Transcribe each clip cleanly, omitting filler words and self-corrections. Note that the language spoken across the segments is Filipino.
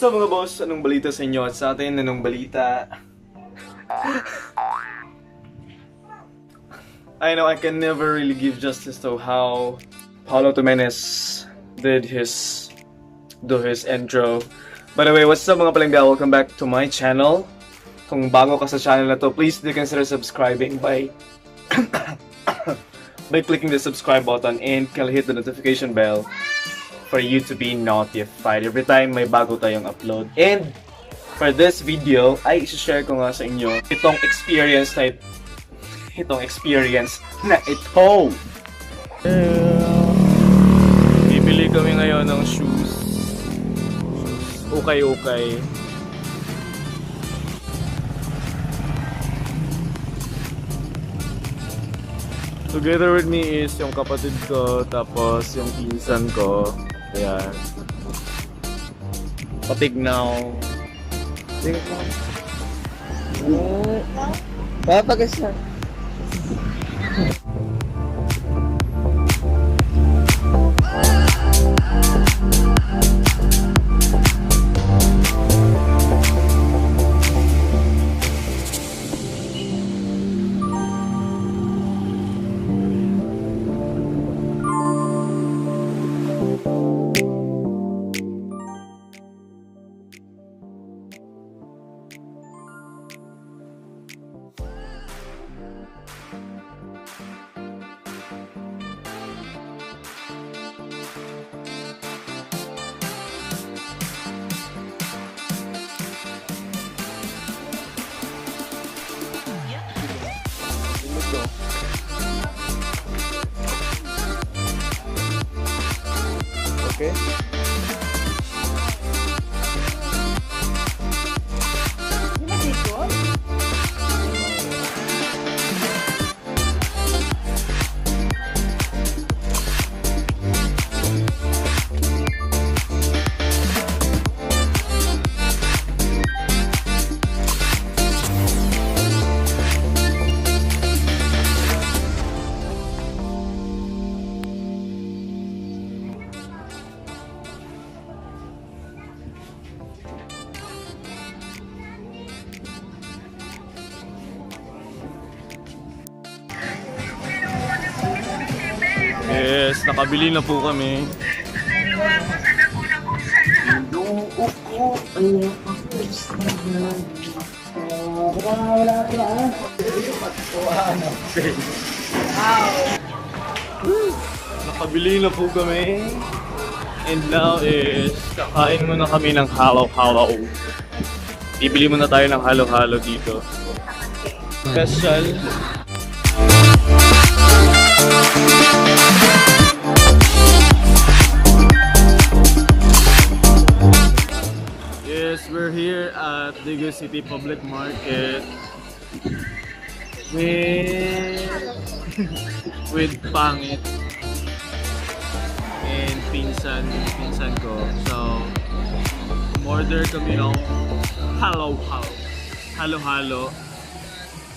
What's up mga boss? Anong balita sa inyo at sa atin? Anong balita? I know I can never really give justice to how Paolo Tomenes did his intro. By the way, what's up mga palangga? Welcome back to my channel. Kung bago ka sa channel na to, please do consider subscribing by clicking the subscribe button and hit the notification bell for you to be notified every time may bago tayong upload. And for this video, ay i-share ko nga sa inyo itong experience na ito. Bibili kami ngayon ng shoes. Ukay-Ukay. Together with me is yung kapatid ko, tapos yung pinsan ko. Ayan. Patignaw. Papagas na. Okay. Yes, nakabili na po kami. Nakabili na po kami. And now is kakain muna kami ng halo-halo. Bibili muna tayo ng halo-halo dito. Special. Yes, we're here at Digos City Public Market with Pangit and pinsan ko. So, umorder kami ng halo-halo.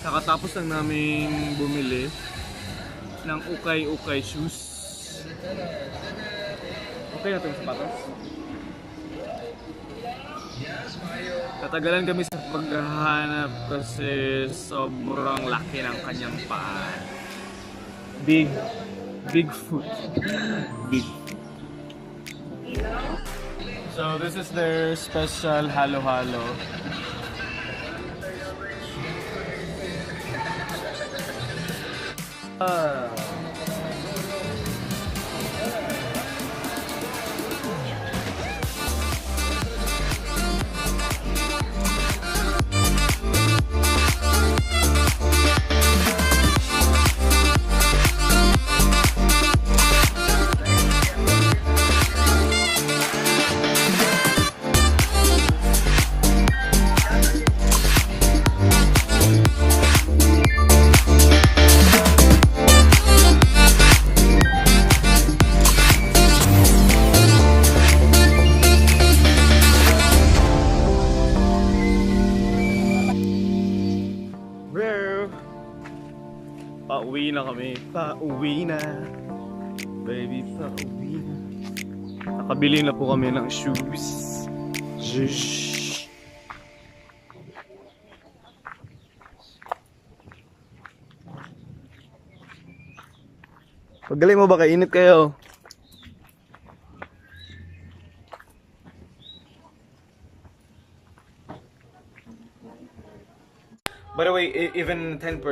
Kakatapos lang namin bumili ng Ukay-Ukay shoes. Okay na itong sapatos? Tatagalan kami sa paghahanap kasi sobrang laki ng kanyang paa. Big foot. Big. So this is their special halo-halo. Pauwi na kami. Pauwi na. Baby, pauwi na. Nakabili na po kami ng shoes. Zhoosh. Pagaling mo ba, kainit kayo? By the way, even 10%,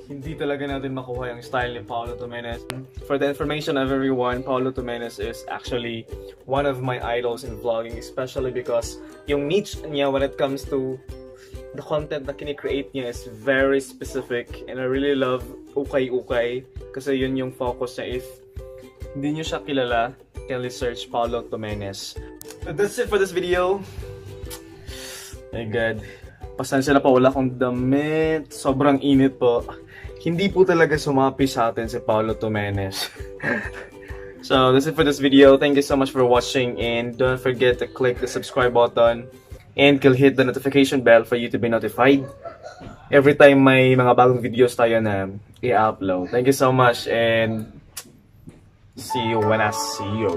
hindi talaga natin makuha yung style ni Paolo Tomenes. For the information of everyone, Paolo Tomenes is actually one of my idols in vlogging, especially because yung niche niya when it comes to the content na kini-create niya is very specific, and I really love Ukay-Ukay kasi yun yung focus niya. If hindi niyo siya kilala, kindly search Paolo Tomenes. So that's it for this video. My God. Pasensya na po, wala akong damit. Sobrang init po. Hindi po talaga sumapi sa atin si Paolo Tomenes. So, that's it for this video. Thank you so much for watching. And don't forget to click the subscribe button. And hit the notification bell for you to be notified every time may mga bagong videos tayo na i-upload. Thank you so much. And see you when I see you.